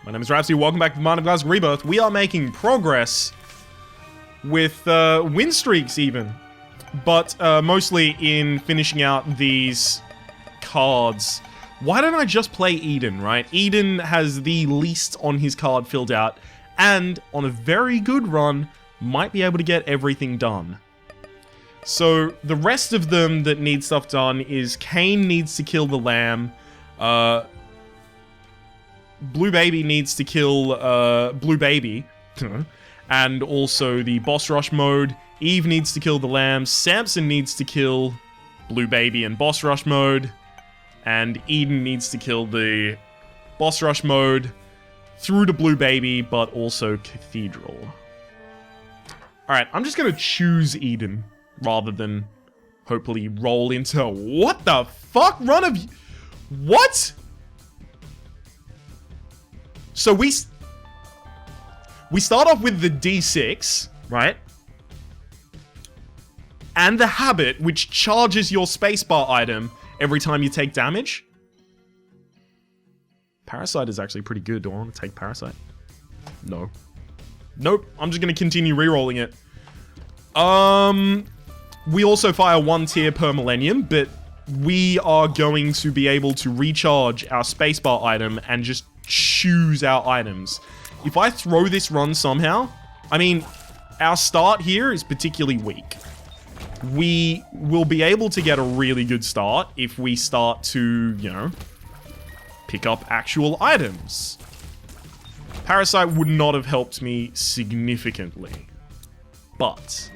My name is Rhapsody, welcome back to Mind of Glass Rebirth. We are making progress with win streaks even, but mostly in finishing out these cards. Why don't I just play Eden, right? Eden has the least on his card filled out, and on a very good run, might be able to get everything done. So the rest of them that need stuff done is Cain needs to kill the lamb, Blue Baby needs to kill Blue Baby, and also the boss rush mode. Eve needs to kill the lamb, Samson needs to kill Blue Baby and boss rush mode, and Eden needs to kill the boss rush mode through to Blue Baby, but also Cathedral. Alright, I'm just gonna choose Eden, rather than hopefully roll into... What the fuck run of... What? So we start off with the D6, right? And the habit, which charges your spacebar item every time you take damage. Parasite is actually pretty good. Do I want to take Parasite? No. Nope. I'm just going to continue rerolling it. We also fire 1 tier per millennium, but we are going to be able to recharge our spacebar item and just choose our items. If I throw this run somehow, I mean, our start here is particularly weak. We will be able to get a really good start if we start to, you know, pick up actual items. Parasite would not have helped me significantly, but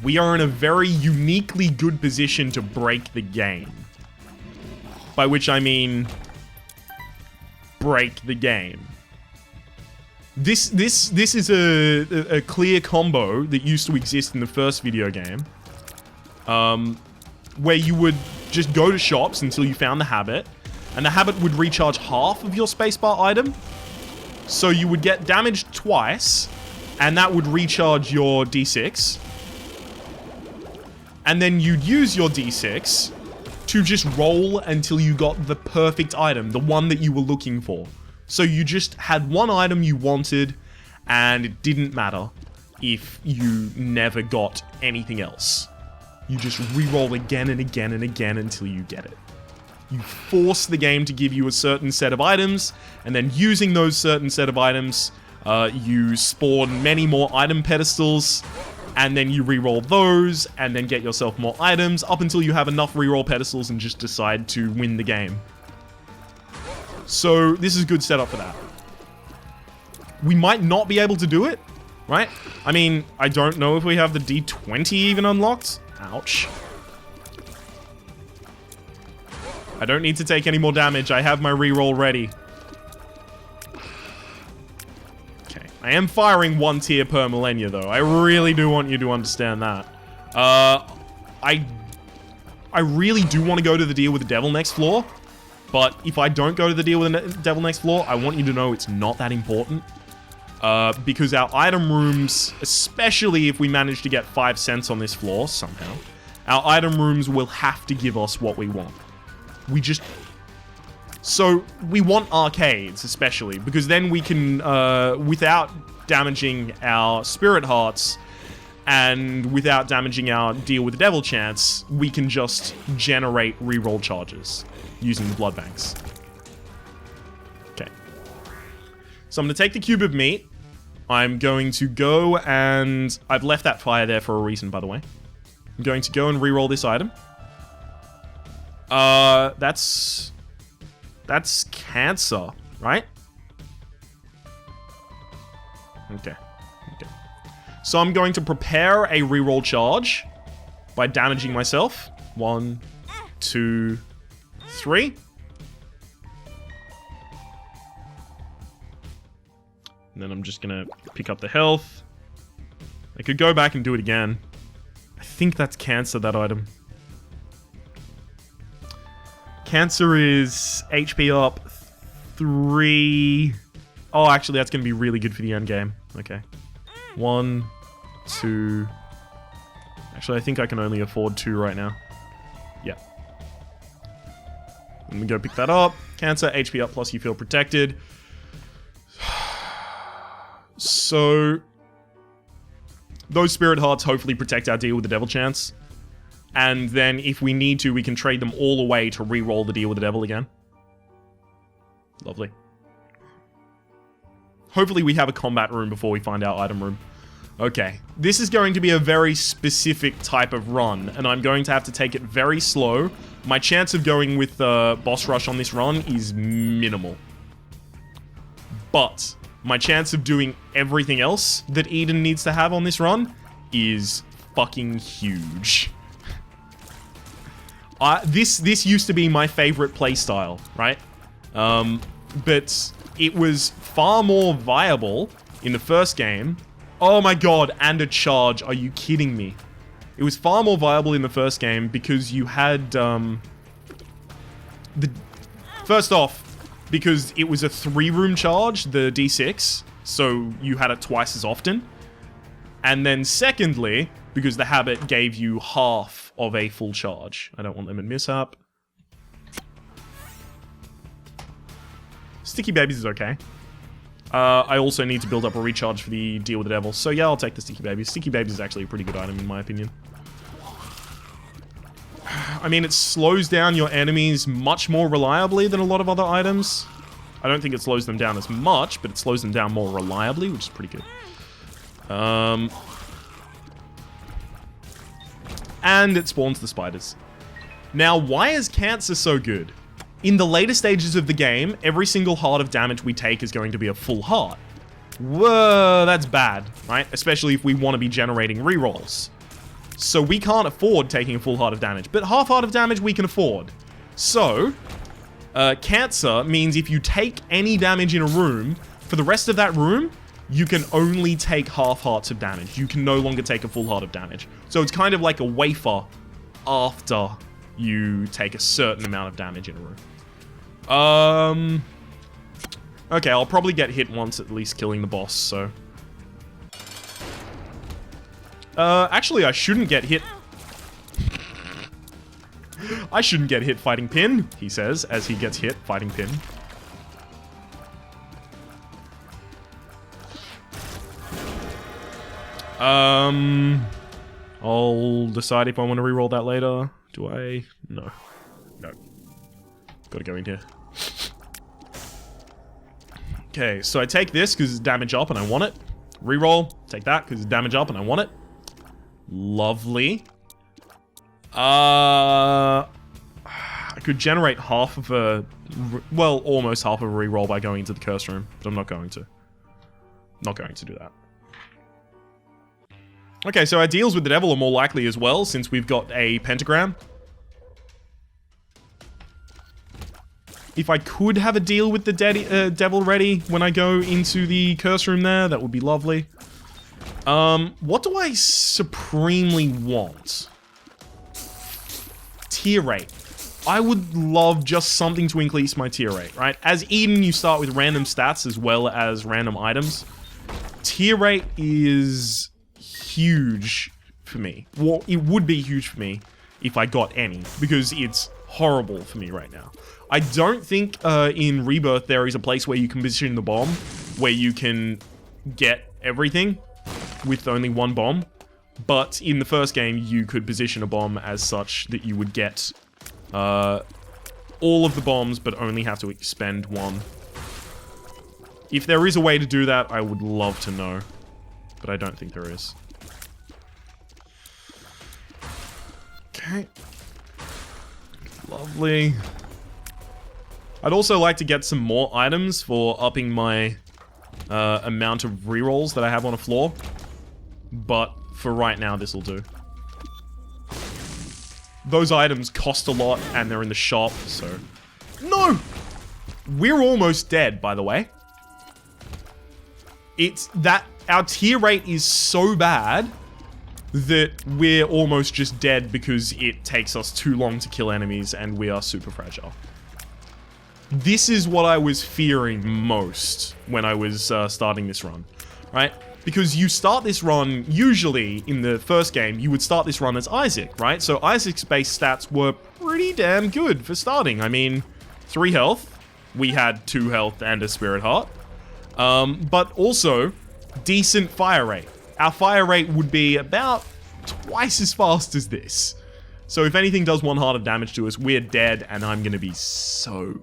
we are in a very uniquely good position to break the game. By which I mean break the game. This is a clear combo that used to exist in the first video game, where you would just go to shops until you found the habit, and the habit would recharge half of your spacebar item, so you would get damaged twice, and that would recharge your D6, and then you'd use your D6 to just roll until you got the perfect item, the one that you were looking for. So you just had one item you wanted, and it didn't matter if you never got anything else. You just re-roll again and again and again until you get it. You force the game to give you a certain set of items, and then using those certain set of items, you spawn many more item pedestals, and then you re-roll those, and then get yourself more items, up until you have enough re-roll pedestals and just decide to win the game. So, this is a good setup for that. We might not be able to do it, right? I mean, I don't know if we have the D20 even unlocked. Ouch. I don't need to take any more damage. I have my re-roll ready. I am firing 1 tier per millennia, though. I really do want you to understand that. I really do want to go to the deal with the devil next floor, but if I don't go to the deal with the devil next floor, I want you to know it's not that important. Because our item rooms, especially if we manage to get 5 cents on this floor somehow, our item rooms will have to give us what we want. So, we want arcades, especially, because then we can, without damaging our spirit hearts, and without damaging our deal with the devil chance, we can just generate reroll charges using the blood banks. Okay. So I'm going to take the cube of meat. I'm going to go and... I've left that fire there for a reason, by the way. I'm going to go and reroll this item. That's cancer, right? Okay. So I'm going to prepare a reroll charge by damaging myself. 1, 2, 3. And then I'm just gonna pick up the health. I could go back and do it again. I think that's cancer, that item. Cancer is HP up 3. Oh, actually, that's going to be really good for the end game. Okay. 1, 2. Actually, I think I can only afford 2 right now. Yeah. Let me go pick that up. Cancer, HP up plus you feel protected. So, those Spirit Hearts hopefully protect our deal with the Devil chance. And then if we need to, we can trade them all away to re-roll the deal with the Devil again. Lovely. Hopefully we have a combat room before we find our item room. Okay, this is going to be a very specific type of run, and I'm going to have to take it very slow. My chance of going with the boss rush on this run is minimal. But my chance of doing everything else that Eden needs to have on this run is fucking huge. This used to be my favorite playstyle, right? But it was far more viable in the first game. Oh my god, and a charge. Are you kidding me? It was far more viable in the first game because you had, first off, because it was a 3-room charge, the D6, so you had it twice as often. And then secondly, because the habit gave you half of a full charge. I don't want them in mishap. Sticky Babies is okay. I also need to build up a recharge for the deal with the Devil. So yeah, I'll take the Sticky Babies. Sticky Babies is actually a pretty good item in my opinion. I mean, it slows down your enemies much more reliably than a lot of other items. I don't think it slows them down as much, but it slows them down more reliably, which is pretty good. And it spawns the spiders. Now, why is Cancer so good? In the later stages of the game, every single heart of damage we take is going to be a full heart. Whoa, that's bad, right? Especially if we want to be generating rerolls. So we can't afford taking a full heart of damage, but half heart of damage we can afford. So, Cancer means if you take any damage in a room, for the rest of that room, you can only take half hearts of damage. You can no longer take a full heart of damage. So it's kind of like a wafer after you take a certain amount of damage in a room. Okay, I'll probably get hit once at least killing the boss, so. Actually, I shouldn't get hit. I shouldn't get hit fighting Pin, he says, as he gets hit fighting Pin. I'll decide if I want to reroll that later. Do I? No. No. Gotta go in here. Okay, so I take this because it's damage up and I want it. Reroll. Take that because it's damage up and I want it. Lovely. I could generate half of a... Well, almost half of a reroll by going into the curse room, but I'm not going to. Not going to do that. Okay, so our deals with the Devil are more likely as well, since we've got a pentagram. If I could have a deal with the Devil ready when I go into the curse room there, that would be lovely. What do I supremely want? Tier rate. I would love just something to increase my tier rate, right? As Eden, you start with random stats as well as random items. Tier rate is huge for me. Well, it would be huge for me if I got any, because it's horrible for me right now. I don't think in Rebirth there is a place where you can position the bomb, where you can get everything with only one bomb. But in the first game, you could position a bomb as such that you would get all of the bombs, but only have to expend one. If there is a way to do that, I would love to know. But I don't think there is. Okay. Lovely. I'd also like to get some more items for upping my amount of rerolls that I have on a floor. But for right now, this will do. Those items cost a lot, and they're in the shop, so... No! We're almost dead, by the way. It's that... Our tier rate is so bad that we're almost just dead because it takes us too long to kill enemies, and we are super fragile. This is what I was fearing most when I was starting this run, right? Because you start this run, usually, in the first game, you would start this run as Isaac, right? So Isaac's base stats were pretty damn good for starting. I mean, 3 health. We had 2 health and a spirit heart. But also, decent fire rate. Our fire rate would be about twice as fast as this. So if anything does 1 heart of damage to us, we're dead, and I'm gonna be so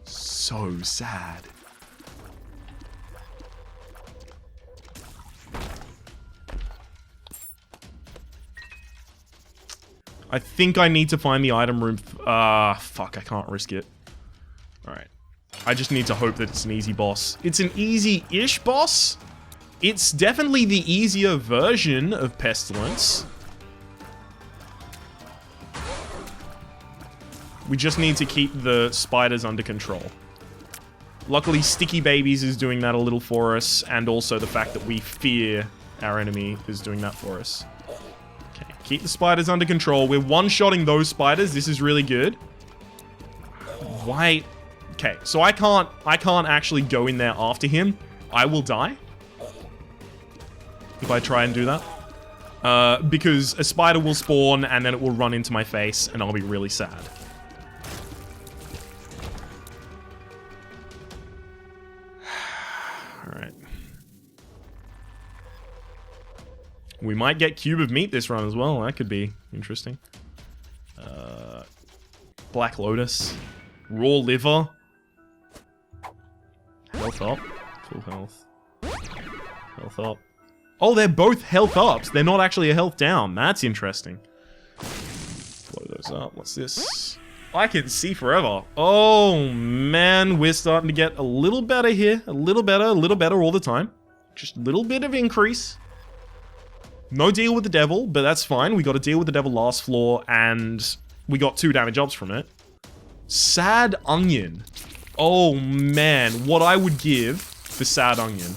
sad. I think I need to find the item room. Fuck, I can't risk it. Alright. I just need to hope that it's an easy boss. It's an easy-ish boss. It's definitely the easier version of Pestilence. We just need to keep the spiders under control. Luckily, Sticky Babies is doing that a little for us, and also the fact that we fear our enemy is doing that for us. Okay, keep the spiders under control. We're one-shotting those spiders. This is really good. Why? Okay, so I can't actually go in there after him. I will die if I try and do that. Because a spider will spawn, and then it will run into my face, and I'll be really sad. Alright. We might get Cube of Meat this run as well. That could be interesting. Black Lotus. Raw Liver. Health up. Full health. Health up. Oh, they're both health ups. They're not actually a health down. That's interesting. Blow those up. What's this? I can see forever. Oh, man. We're starting to get a little better here. A little better all the time. Just a little bit of increase. No deal with the devil, but that's fine. We got to deal with the devil last floor, and we got 2 damage ups from it. Sad Onion. Oh, man. What I would give for Sad Onion.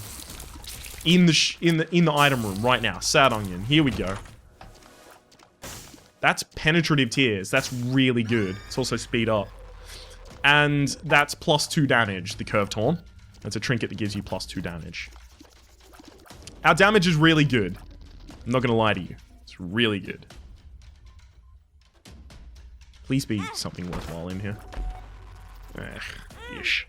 In the item room right now. Sad Onion. Here we go. That's Penetrative Tears. That's really good. It's also speed up. And that's +2 damage, the Curved Horn. That's a trinket that gives you +2 damage. Our damage is really good. I'm not gonna lie to you. It's really good. Please be something worthwhile in here. Ish.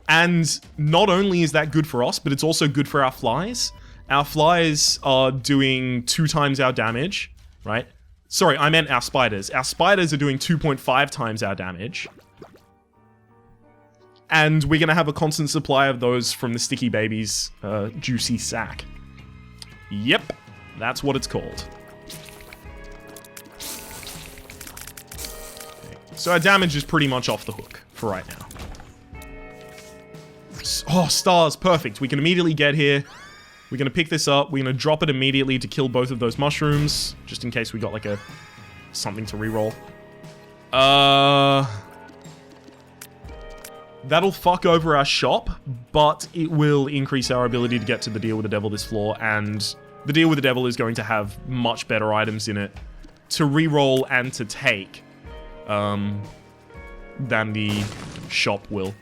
And not only is that good for us, but it's also good for our flies. Our flies are doing 2 times our damage, right? Sorry, I meant our spiders. Our spiders are doing 2.5 times our damage. And we're gonna have a constant supply of those from the Sticky Babies juicy sack. Yep, that's what it's called. Okay. So our damage is pretty much off the hook for right now. Oh, stars, perfect. We can immediately get here. We're gonna pick this up. We're gonna drop it immediately to kill both of those mushrooms, just in case we got like something to reroll. That'll fuck over our shop, but it will increase our ability to get to the Deal with the Devil this floor, and the Deal with the Devil is going to have much better items in it to reroll and to take than the shop will.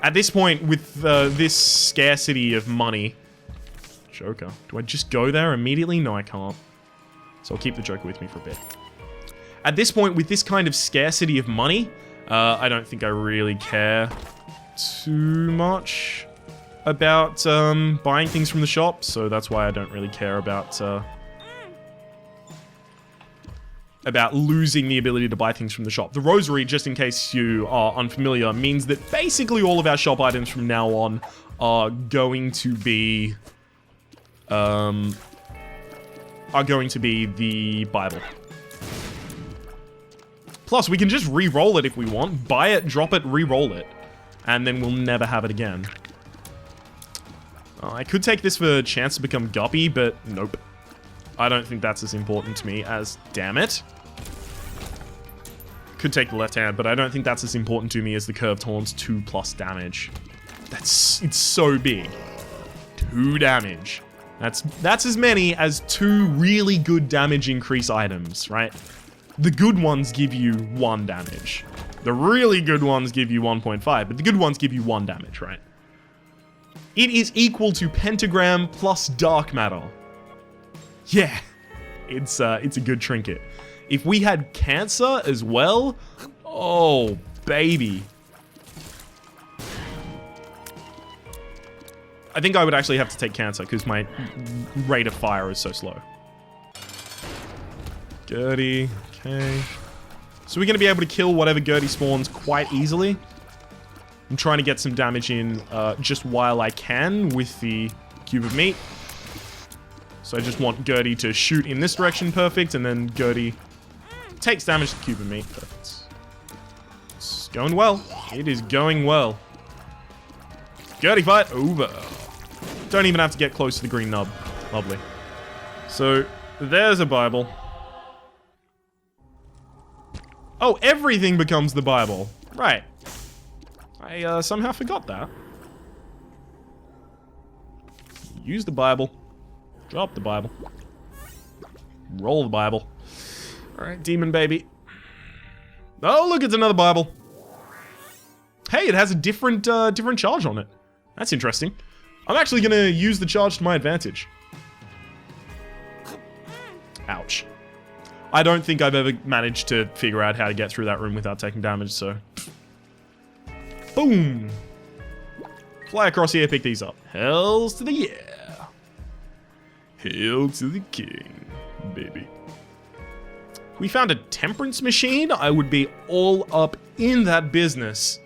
At this point, with this scarcity of money... Joker. Do I just go there immediately? No, I can't. So I'll keep the Joker with me for a bit. At this point, with this kind of scarcity of money, I don't think I really care too much about buying things from the shop, so that's why I don't really care about losing the ability to buy things from the shop. The Rosary, just in case you are unfamiliar, means that basically all of our shop items from now on are going to be the Bible. Plus, we can just re-roll it if we want. Buy it, drop it, re-roll it. And then we'll never have it again. I could take this for a chance to become Guppy, but nope. I don't think that's as important to me as... Damn it. Could take the left hand, but I don't think that's as important to me as the Curved Horn's 2+ damage. It's so big. 2 damage. That's as many as 2 really good damage increase items, right? The good ones give you 1 damage. The really good ones give you 1.5, but the good ones give you 1 damage, right? It is equal to Pentagram plus Dark Matter. Yeah, it's a good trinket. If we had Cancer as well, Oh, baby. I think I would actually have to take cancer because my rate of fire is so slow. Gertie, okay. So we're going to be able to kill whatever Gertie spawns quite easily. I'm trying to get some damage in just while I can with the cube of meat. So I just want Gertie to shoot in this direction, perfect, and then Gertie takes damage to the cube of meat, perfect. It's going well. It is going well. Gertie fight over. Don't even have to get close to the green nub. Lovely. So, there's a Bible. Oh, everything becomes the Bible. Right. I somehow forgot that. Use the Bible. Drop the Bible. Roll the Bible. Alright, demon baby. Oh, look, it's another Bible. Hey, it has a different charge on it. That's interesting. I'm actually going to use the charge to my advantage. Ouch. I don't think I've ever managed to figure out how to get through that room without taking damage, so... Boom! Fly across here, pick these up. Hells to the yeah! Hail to the king, baby. If we found a temperance machine, I would be all up in that business.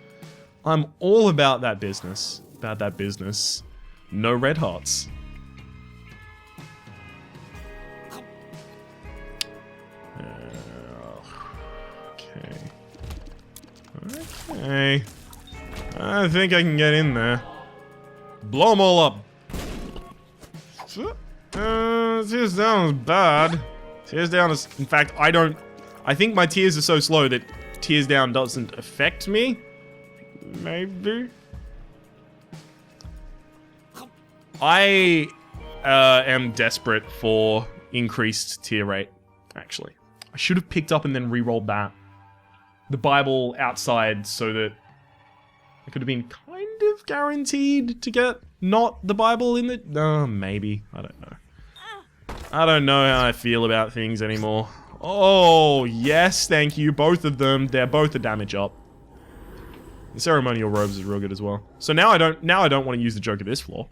I'm all about that business. About that business. No red hearts. Okay. Okay. I think I can get in there. Blow them all up. Tears down is bad. Tears down is... In fact, I think my tears are so slow that tears down doesn't affect me. Maybe. I am desperate for increased tear rate, actually. I should have picked up and then re-rolled that. The Bible outside so that I could have been kind of guaranteed to get not the Bible in the... maybe. I don't know. I don't know how I feel about things anymore. Oh, yes, thank you. Both of them. They're both a damage up. The ceremonial robes is real good as well. So now I don't want to use the joke of this floor.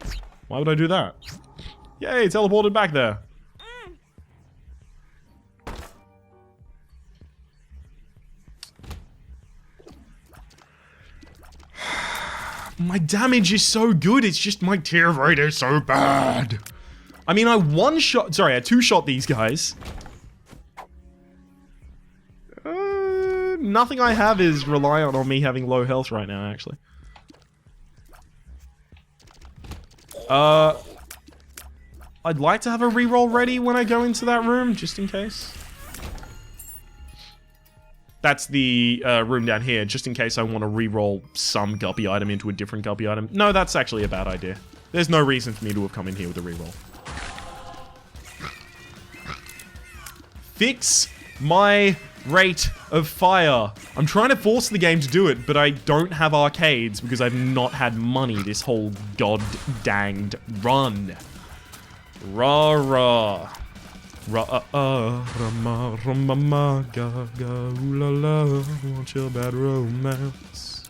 Why would I do that? Yay, teleported back there. My damage is so good, it's just my tear rate is so bad. I mean, I two-shot these guys. Nothing I have is reliant on me having low health right now, actually. I'd like to have a reroll ready when I go into that room, just in case. That's the room down here, just in case I want to reroll some guppy item into a different guppy item. No, that's actually a bad idea. There's no reason for me to have come in here with a reroll. Fix my rate of fire. I'm trying to force the game to do it, but I don't have arcades because I've not had money this whole god-danged run. Rah-rah. Ra-ma, ga-ga, ooh-la-la, want your bad romance.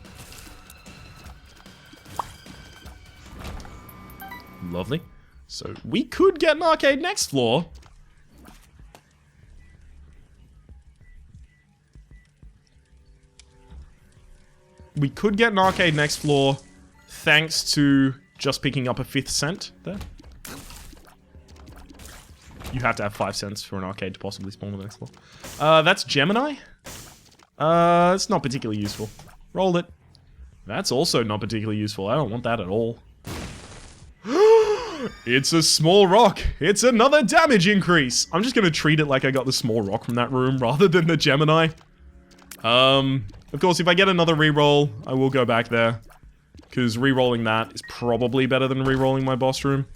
Lovely. So, we could get an arcade next floor. We could get an arcade next floor, thanks to just picking up a 5th cent there. You have to have 5 cents for an arcade to possibly spawn on the next floor. That's Gemini? It's not particularly useful. Rolled it. That's also not particularly useful. I don't want that at all. It's a small rock. It's another damage increase. I'm just gonna treat it like I got the small rock from that room rather than the Gemini. Of course, if I get another reroll, I will go back there. Because rerolling that is probably better than rerolling my boss room.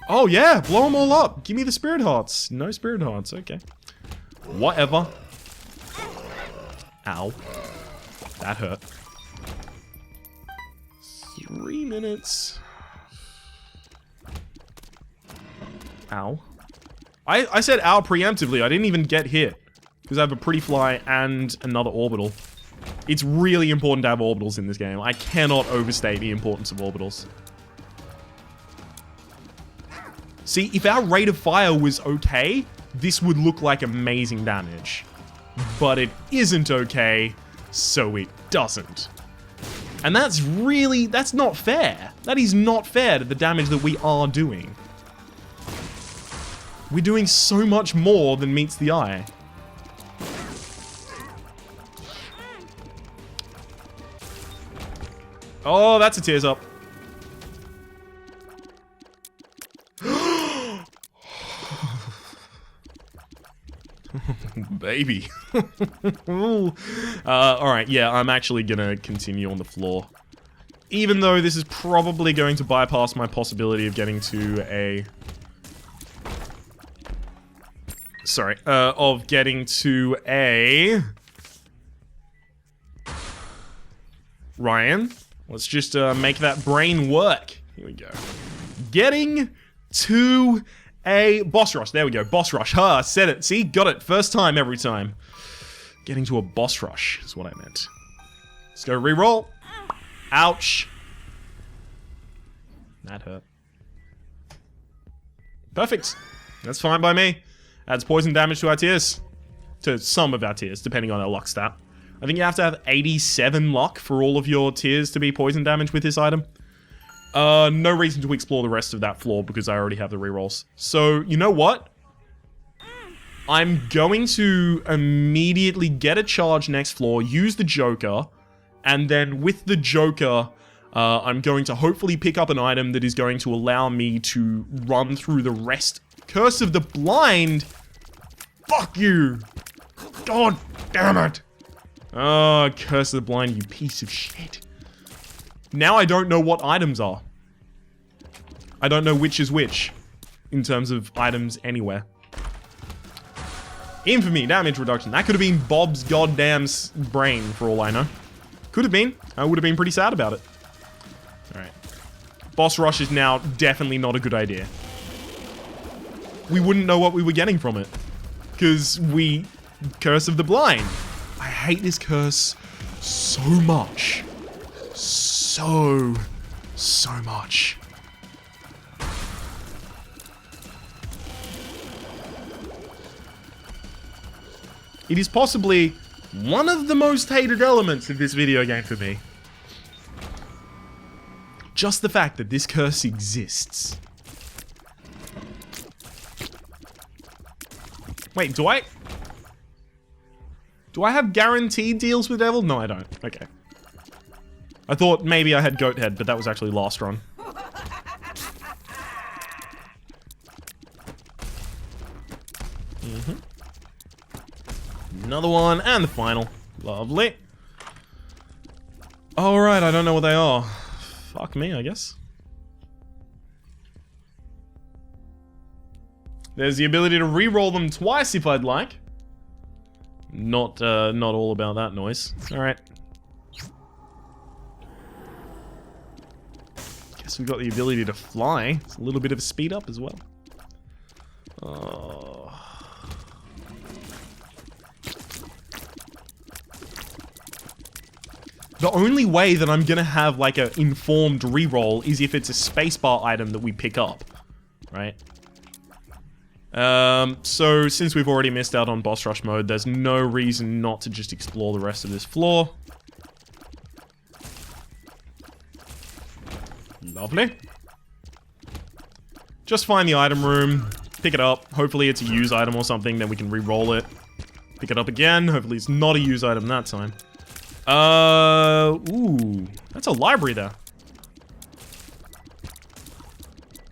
Oh yeah, blow them all up. Give me the spirit hearts. No spirit hearts, okay. Whatever. Ow. That hurt. 3 minutes. Ow. I said ow preemptively, I didn't even get hit. because I have a pretty fly and another orbital. It's really important to have orbitals in this game. I cannot overstate the importance of orbitals. See, if our rate of fire was okay, this would look like amazing damage. But it isn't okay, so it doesn't. And that's not fair. That is not fair to the damage that we are doing. We're doing so much more than meets the eye. Oh, that's a tears up. Baby. Alright, yeah, I'm actually gonna continue on the floor. Even though this is probably going to bypass my possibility of getting to a... Sorry, of getting to a... Ryan, let's just make that brain work. Here we go. Getting to a boss rush. There we go. Boss rush. Ha, said it. See? Got it. First time every time. Getting to a boss rush is what I meant. Let's go reroll. Ouch. That hurt. Perfect. That's fine by me. Adds poison damage to our tears. To some of our tears, depending on our luck stat. I think you have to have 87 luck for all of your tears to be poison damage with this item. No reason to explore the rest of that floor because I already have the rerolls. So, you know what? I'm going to immediately get a charge next floor, use the Joker, and then with the Joker, I'm going to hopefully pick up an item that is going to allow me to run through the rest. Curse of the Blind? Fuck you! God damn it! Oh, Curse of the Blind, you piece of shit. Now I don't know what items are. I don't know which is which in terms of items anywhere. Infamy, damage reduction. That could have been Bob's goddamn brain for all I know. Could have been. I would have been pretty sad about it. Alright. Boss rush is now definitely not a good idea. We wouldn't know what we were getting from it. Because Curse of the Blind. I hate this curse so much. So much. It is possibly one of the most hated elements of this video game for me. Just the fact that this curse exists. Wait, do I have guaranteed deals with Devil? No, I don't. Okay. I thought maybe I had Goat Head, but that was actually last run. Another one, and the final. Lovely. Alright, I don't know what they are. Fuck me, I guess. There's the ability to re-roll them twice if I'd like. Not all about that noise. Alright. Guess we've got the ability to fly. It's a little bit of a speed up as well. Oh. The only way that I'm gonna have like an informed reroll is if it's a spacebar item that we pick up, right? So since we've already missed out on boss rush mode, there's no reason not to just explore the rest of this floor. Lovely. Just find the item room, pick it up. Hopefully it's a use item or something, then we can re-roll it. Pick it up again. Hopefully it's not a use item that time. Ooh, that's a library there.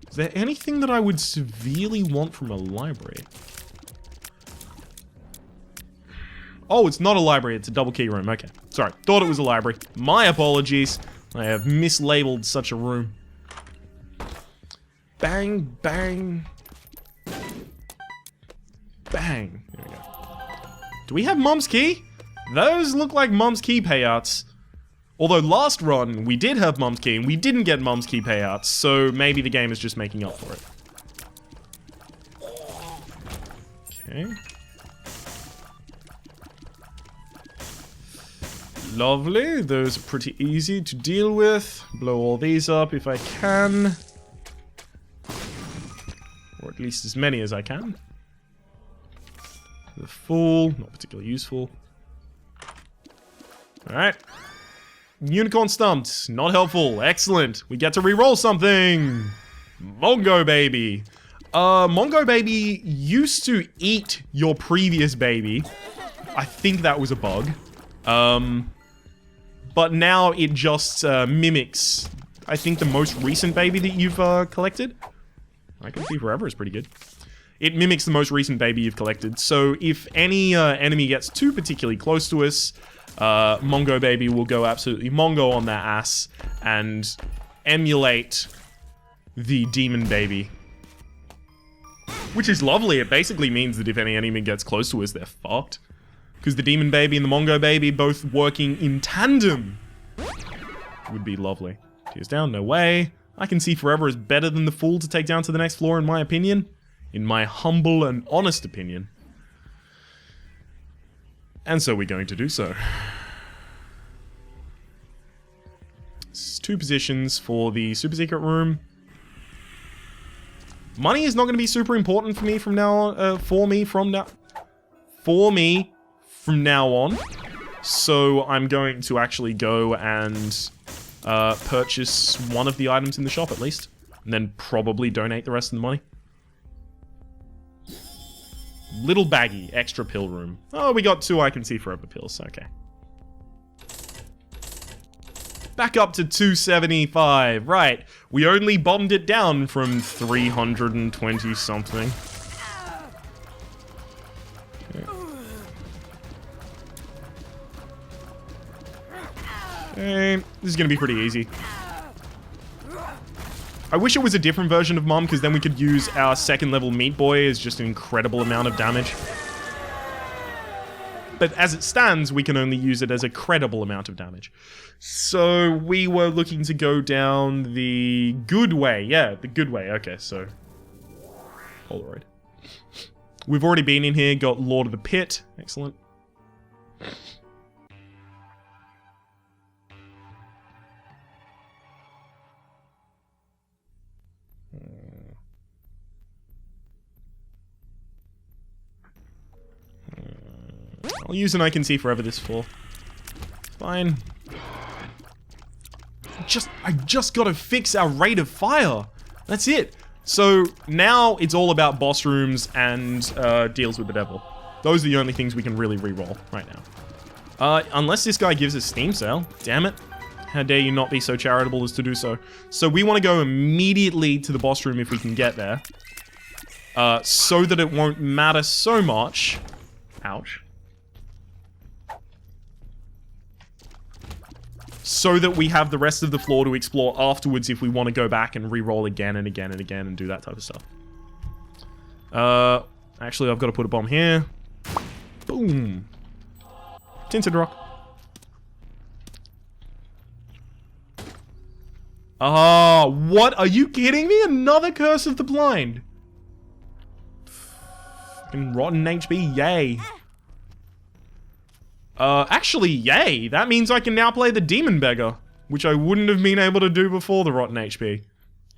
Is there anything that I would severely want from a library? Oh, it's not a library, it's a double key room. Okay, sorry, thought it was a library. My apologies. I have mislabeled such a room. Bang, bang. Bang. There we go. Do we have Mom's Key? Those look like Mom's Key payouts. Although last run, we did have Mom's Key, and we didn't get Mom's Key payouts, so maybe the game is just making up for it. Okay. Lovely. Those are pretty easy to deal with. Blow all these up if I can. Or at least as many as I can. The Fool, not particularly useful. Alright. Unicorn stumped, not helpful. Excellent. We get to re-roll something. Mongo Baby. Mongo Baby used to eat your previous baby. I think that was a bug. But now it just mimics, I think, the most recent baby that you've collected. I can see Forever is pretty good. It mimics the most recent baby you've collected. So if any enemy gets too particularly close to us, Mongo Baby will go absolutely Mongo on their ass and emulate the Demon Baby. Which is lovely. It basically means that if any enemy gets close to us, they're fucked. Because the Demon Baby and the Mongo Baby both working in tandem would be lovely. Tears down, no way. I can see Forever is better than the Fool to take down to the next floor, in my opinion. In my humble and honest opinion. And so we're going to do so. It's 2 positions for the super secret room. Money is not going to be super important for me from now on. For me from now on. So I'm going to actually go and purchase one of the items in the shop at least. And then probably donate the rest of the money. Little baggy, extra pill room. Oh, we got 2 I can see Forever pills. Okay. Back up to 275. Right. We only bombed it down from 320 something. Okay. This is going to be pretty easy. I wish it was a different version of Mom, because then we could use our 2nd level Meat Boy as just an incredible amount of damage. But as it stands, we can only use it as a credible amount of damage. So we were looking to go down the good way. Yeah, the good way. Okay, so Polaroid. We've already been in here, got Lord of the Pit. Excellent. I'll use an I can see Forever this floor. Fine. I just gotta fix our rate of fire. That's it. So now it's all about boss rooms and deals with the devil. Those are the only things we can really re-roll right now. Unless this guy gives us Steam Sale. Damn it. How dare you not be so charitable as to do so. So we want to go immediately to the boss room if we can get there. So that it won't matter so much. Ouch. So that we have the rest of the floor to explore afterwards if we want to go back and re-roll again and again and again and do that type of stuff. Actually, I've got to put a bomb here. Boom. Tinted Rock. Ah, what? Are you kidding me? Another Curse of the Blind. Fucking rotten HB, yay. Actually, yay. That means I can now play the Demon Beggar, which I wouldn't have been able to do before the Rotten HP.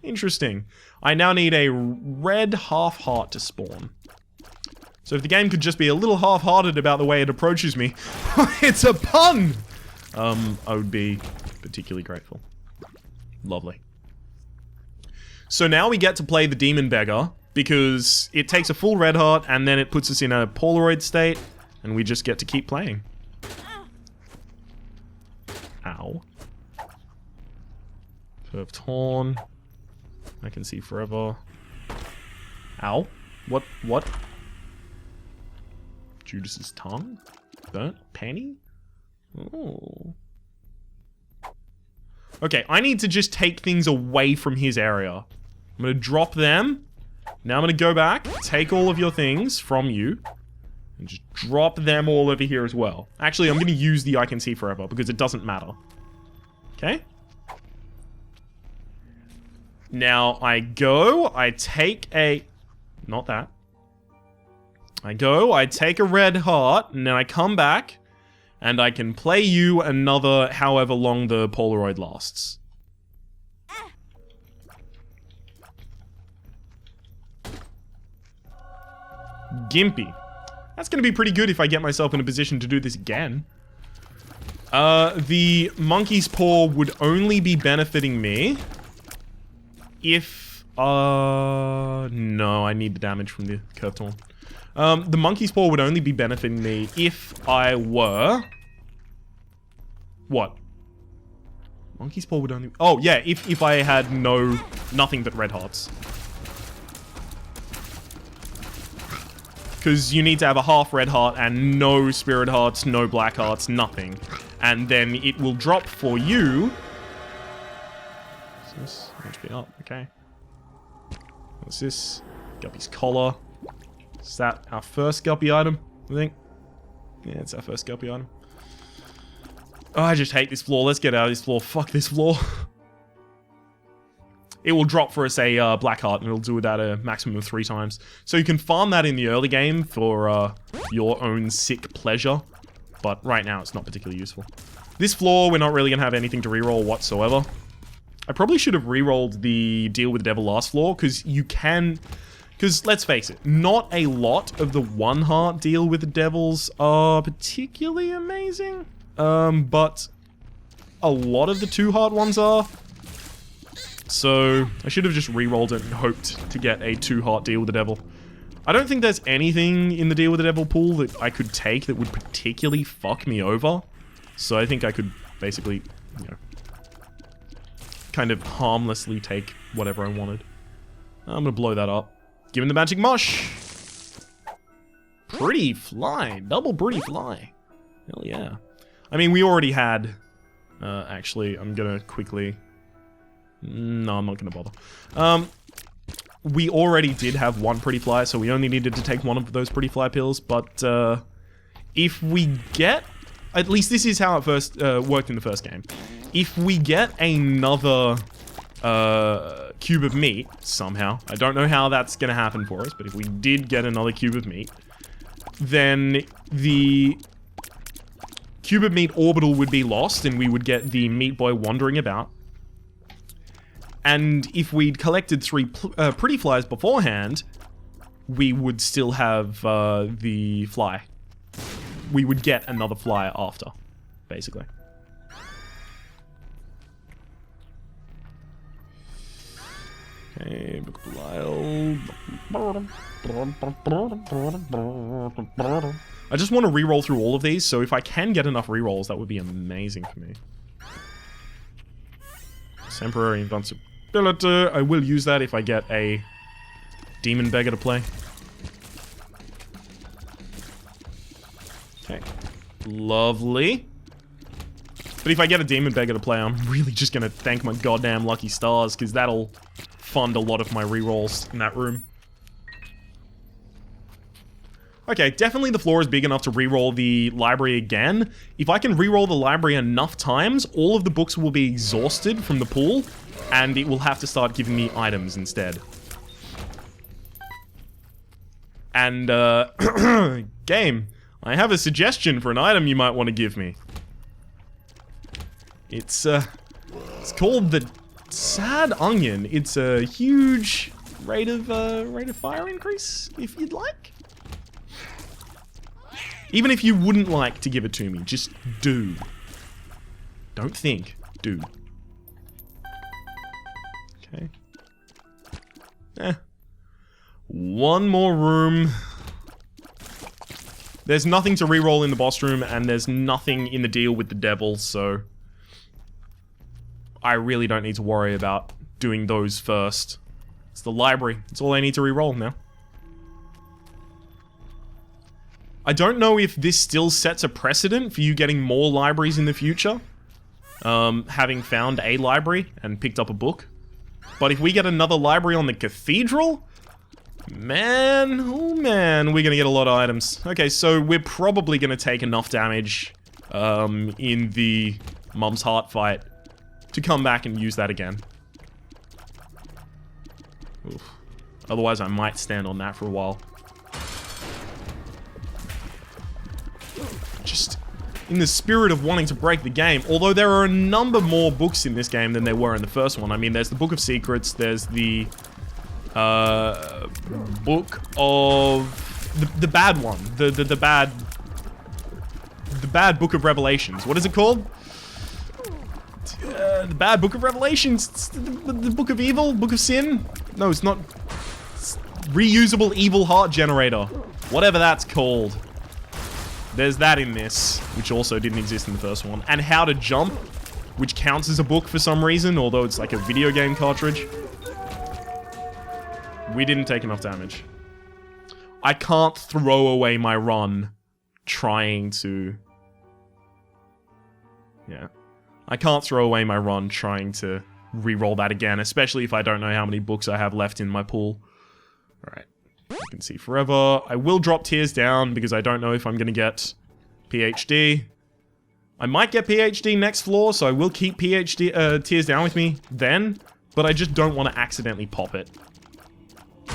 Interesting. I now need a red half heart to spawn. So if the game could just be a little half-hearted about the way it approaches me, it's a pun! I would be particularly grateful. Lovely. So now we get to play the Demon Beggar, because it takes a full red heart, and then it puts us in a Polaroid state, and we just get to keep playing. Ow. Curved Horn. I can see Forever. Ow. What? Judas's tongue? Burnt panty? Oh. Okay, I need to just take things away from his area. I'm gonna drop them. Now I'm gonna go back, take all of your things from you, and just drop them all over here as well. Actually, I'm gonna use the I can see Forever, because it doesn't matter. Okay? Now, I go, I take a... Not that. I go, I take a red heart, and then I come back, And I can play you another however long the Polaroid lasts. Gimpy. That's going to be pretty good if I get myself in a position to do this again. The monkey's paw would only be benefiting me if... no, I need the damage from the curved horn. The monkey's paw would only be benefiting me if I were... What? Monkey's paw would only... Oh, yeah, if I had nothing but red hearts. Because you need to have a half red heart and no spirit hearts, no black hearts, nothing. And then it will drop for you. What's this? HP up, okay. What's this? Guppy's collar. Is that our first Guppy item, I think? Yeah, it's our first Guppy item. Oh, I just hate this floor. Let's get out of this floor. Fuck this floor. It will drop for us a black heart, and it'll do that a maximum of 3 times. So you can farm that in the early game for your own sick pleasure. But right now, it's not particularly useful. This floor, we're not really going to have anything to reroll whatsoever. I probably should have rerolled the Deal with the Devil last floor, because you can... Because, let's face it, not a lot of the 1-heart Deal with the Devils are particularly amazing. But a lot of the 2-heart ones are. So, I should have just rerolled it and hoped to get a 2-heart Deal with the Devil. I don't think there's anything in the Deal with the Devil pool that I could take that would particularly fuck me over. So I think I could basically, you know, kind of harmlessly take whatever I wanted. I'm gonna blow that up. Give him the magic mush! Pretty fly. Double pretty fly. Hell yeah. I mean, we already had... actually, I'm gonna quickly... No, I'm not gonna bother. We already did have 1 pretty fly, so we only needed to take 1 of those pretty fly pills, but if we get... At least this is how it first worked in the first game. If we get another cube of meat, somehow, I don't know how that's gonna happen for us, but if we did get another cube of meat, then the cube of meat orbital would be lost, and we would get the Meat Boy wandering about. And if we'd collected 3 pretty flies beforehand, we would still have the fly. We would get another fly after, basically. Okay, Book of Belial. I just want to reroll through all of these, so if I can get enough rerolls, that would be amazing for me. Temporary invincibility. I will use that if I get a demon beggar to play. Okay. Lovely. But if I get a demon beggar to play, I'm really just gonna thank my goddamn lucky stars, because that'll fund a lot of my rerolls in that room. Okay, definitely the floor is big enough to reroll the library again. If I can reroll the library enough times, all of the books will be exhausted from the pool, and it will have to start giving me items instead. And, game, I have a suggestion for an item you might want to give me. It's called the Sad Onion. It's a huge rate of fire increase, if you'd like. Even if you wouldn't like to give it to me, just do. Don't think, do. Okay. One more room. There's nothing to reroll in the boss room, and there's nothing in the Deal with the Devil, so... I really don't need to worry about doing those first. It's the library. That's all I need to reroll now. I don't know if this still sets a precedent for you getting more libraries in the future. Having found a library and picked up a book. But if we get another library on the cathedral... Man, oh man, we're gonna get a lot of items. Okay, so we're probably gonna take enough damage in the Mum's Heart fight to come back and use that again. Oof. Otherwise, I might stand on that for a while. Just in the spirit of wanting to break the game, although there are a number more books in this game than there were in the first one. I mean, there's the Book of Secrets, there's the Book of the bad one, the bad Book of Revelations. What is it called? The bad Book of Revelations. It's the Book of Evil, Book of Sin. No, it's not. It's reusable evil heart generator, whatever that's called. There's that in this, which also didn't exist in the first one. And How to Jump, which counts as a book for some reason, although it's like a video game cartridge. We didn't take enough damage. I can't throw away my run trying to... Yeah. I can't throw away my run trying to re-roll that again, especially if I don't know how many books I have left in my pool. Alright. You can see forever. I will drop Tears down because I don't know if I'm going to get PhD. I might get PhD next floor, so I will keep PhD Tears down with me then, but I just don't want to accidentally pop it.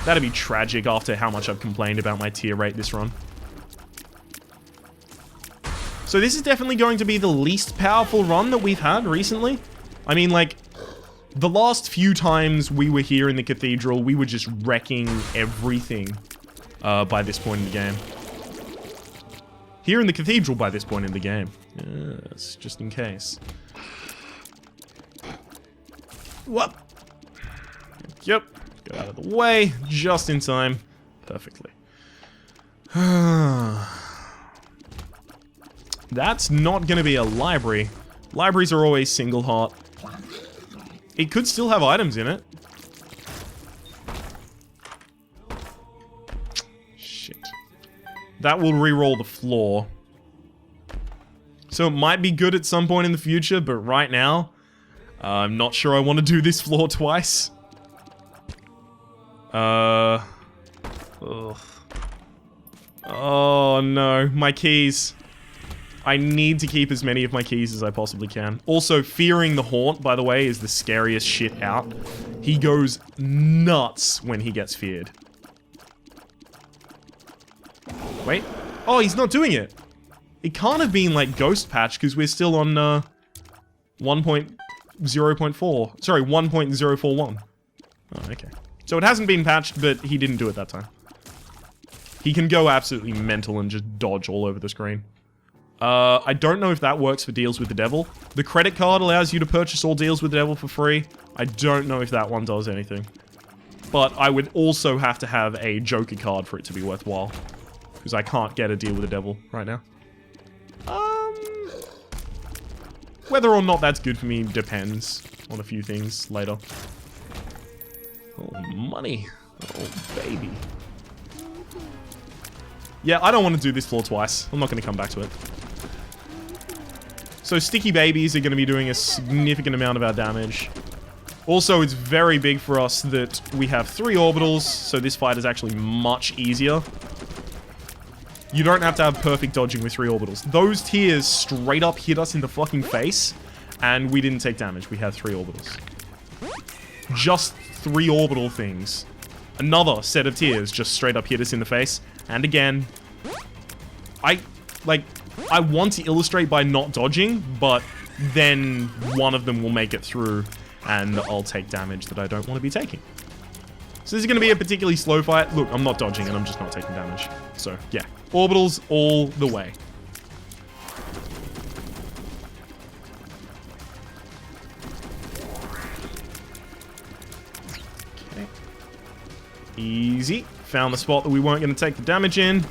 That'd be tragic after how much I've complained about my tier rate this run. So this is definitely going to be the least powerful run that we've had recently. I mean, like, the last few times we were here in the cathedral, we were just wrecking everything by this point in the game. Here in the cathedral by this point in the game. Yes, just in case. What? Yep. Get out of the way, just in time. Perfectly. That's not going to be a library. Libraries are always single heart. It could still have items in it. Shit. That will re-roll the floor. So it might be good at some point in the future, but right now, I'm not sure I want to do this floor twice. Ugh. Oh no, my keys. I need to keep as many of my keys as I possibly can. Also, fearing the haunt, by the way, is the scariest shit out. He goes nuts when he gets feared. Wait. Oh, he's not doing it. It can't have been like Ghost Patch because we're still on 1.0.4. Sorry, 1.041. Oh, okay. So it hasn't been patched, but he didn't do it that time. He can go absolutely mental and just dodge all over the screen. I don't know if that works for deals with the devil. The credit card allows you to purchase all deals with the devil for free. I don't know if that one does anything. But I would also have to have a Joker card for it to be worthwhile. Because I can't get a deal with the devil right now. Whether or not that's good for me depends on a few things later. Oh, money. Oh, baby. Yeah, I don't want to do this floor twice. I'm not going to come back to it. So sticky babies are going to be doing a significant amount of our damage. Also, it's very big for us that we have 3 orbitals, so this fight is actually much easier. You don't have to have perfect dodging with 3 orbitals. Those tiers straight up hit us in the fucking face, and we didn't take damage. We had 3 orbitals. Just 3 orbital things. Another set of tiers just straight up hit us in the face, and again, I want to illustrate by not dodging, but then one of them will make it through, and I'll take damage that I don't want to be taking. So this is going to be a particularly slow fight. Look, I'm not dodging, and I'm just not taking damage. So, yeah. Orbitals all the way. Okay. Easy. Found the spot that we weren't going to take the damage in.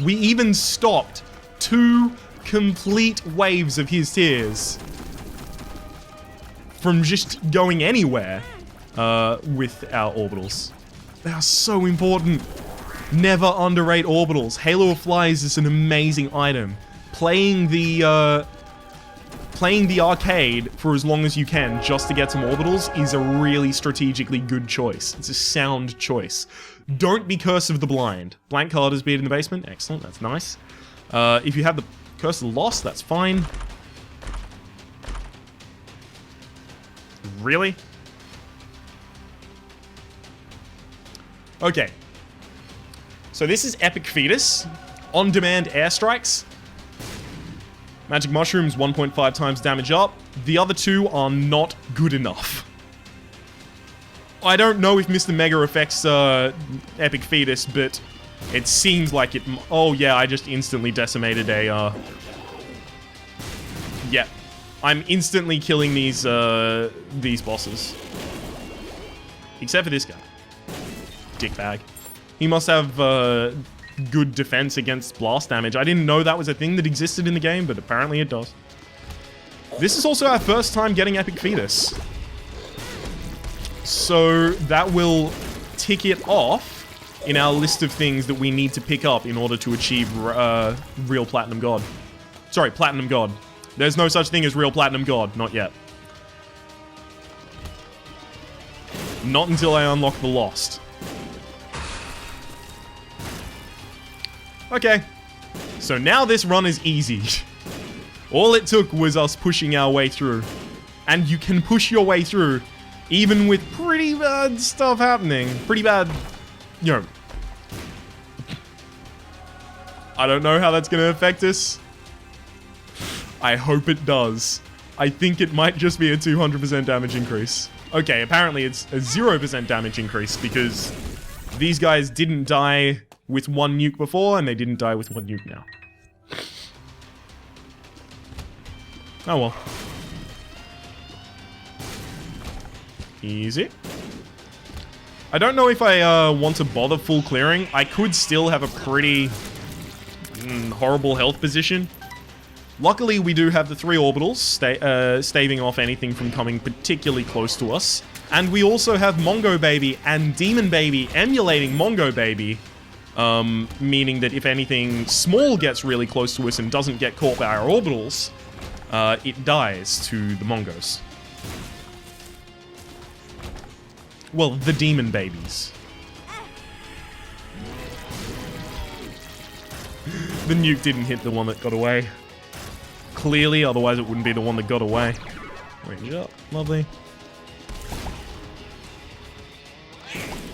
We even stopped 2 complete waves of his tears from just going anywhere with our orbitals. They are so important. Never underrate orbitals. Halo of Flies is an amazing item. Playing the arcade for as long as you can just to get some orbitals is a really strategically good choice. It's a sound choice. Don't be Curse of the Blind. Blank card is beat in the basement. Excellent, that's nice. If you have the Curse of the Lost, that's fine. Really? Okay. So this is Epic Fetus. On-demand airstrikes. Magic Mushrooms, 1.5 times damage up. The other two are not good enough. I don't know if Mr. Mega affects Epic Fetus, but it seems like it... Oh yeah, I just instantly decimated a... Yeah. I'm instantly killing these bosses. Except for this guy. Dickbag. He must have good defense against blast damage. I didn't know that was a thing that existed in the game, but apparently it does. This is also our first time getting Epic Fetus. So that will tick it off in our list of things that we need to pick up in order to achieve real Platinum God. Sorry, Platinum God. There's no such thing as real Platinum God. Not yet. Not until I unlock the Lost. Okay. So now this run is easy. All it took was us pushing our way through. And you can push your way through even with pretty bad stuff happening. Pretty bad, you know. I don't know how that's going to affect us. I hope it does. I think it might just be a 200% damage increase. Okay, apparently it's a 0% damage increase because these guys didn't die with one nuke before and they didn't die with one nuke now. Oh well. Easy. I don't know if I want to bother full clearing. I could still have a pretty horrible health position. Luckily, we do have the 3 orbitals, staving off anything from coming particularly close to us. And we also have Mongo Baby and Demon Baby emulating Mongo Baby, meaning that if anything small gets really close to us and doesn't get caught by our orbitals, it dies to the Mongos. Well, the Demon Babies. The nuke didn't hit the one that got away. Clearly, otherwise it wouldn't be the one that got away. Range up. Lovely.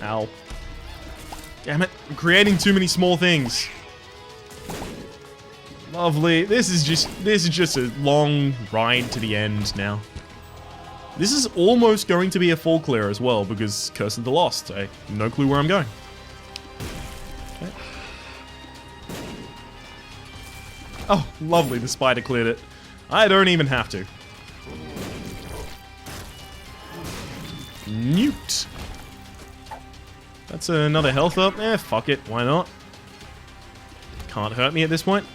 Ow. Damn it. I'm creating too many small things. Lovely. This is just a long ride to the end now. This is almost going to be a full clear as well, because Curse of the Lost. I have no clue where I'm going. Okay. Oh, lovely, the spider cleared it. I don't even have to. Newt. That's another health up. Eh, fuck it, why not? Can't hurt me at this point.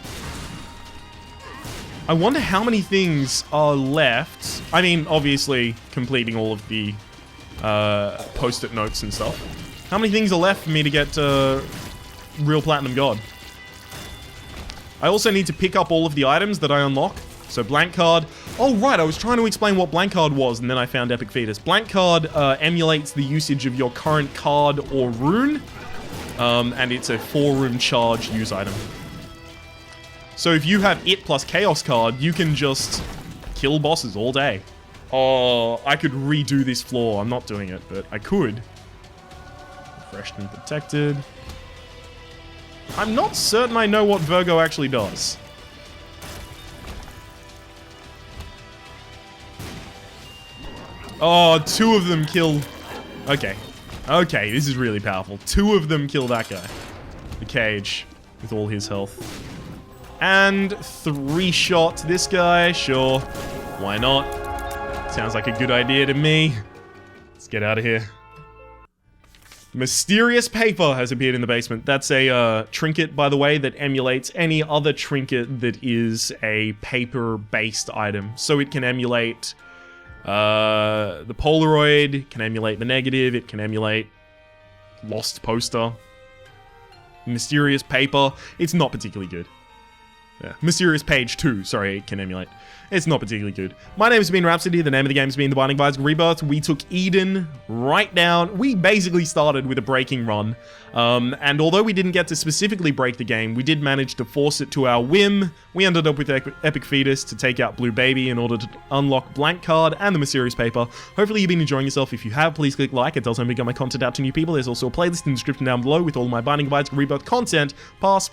I wonder how many things are left. I mean, obviously, completing all of the post-it notes and stuff. How many things are left for me to get real Platinum God? I also need to pick up all of the items that I unlock. So blank card. Oh, right, I was trying to explain what blank card was, and then I found Epic Fetus. Blank card emulates the usage of your current card or rune, and it's a 4-rune charge use item. So if you have it plus Chaos card, you can just kill bosses all day. Oh, I could redo this floor. I'm not doing it, but I could. Refreshed and protected. I'm not certain I know what Virgo actually does. Oh, 2 of them kill... Okay. Okay, this is really powerful. 2 of them kill that guy. The cage. With all his health. And 3-shot this guy. Sure. Why not? Sounds like a good idea to me. Let's get out of here. Mysterious paper has appeared in the basement. That's a trinket, by the way, that emulates any other trinket that is a paper-based item. So it can emulate the Polaroid, it can emulate the negative, it can emulate Lost poster. Mysterious paper. It's not particularly good. Yeah. Mysterious Page 2, sorry, it can emulate. It's not particularly good. My name has been Rhapsody, the name of the game has been The Binding of Isaac Rebirth. We took Eden right down. We basically started with a breaking run. And although we didn't get to specifically break the game, we did manage to force it to our whim. We ended up with Epic Fetus to take out Blue Baby in order to unlock Blank Card and the Mysterious Paper. Hopefully you've been enjoying yourself. If you have, please click like. It does help me get my content out to new people. There's also a playlist in the description down below with all my Binding of Isaac Rebirth content, past, present,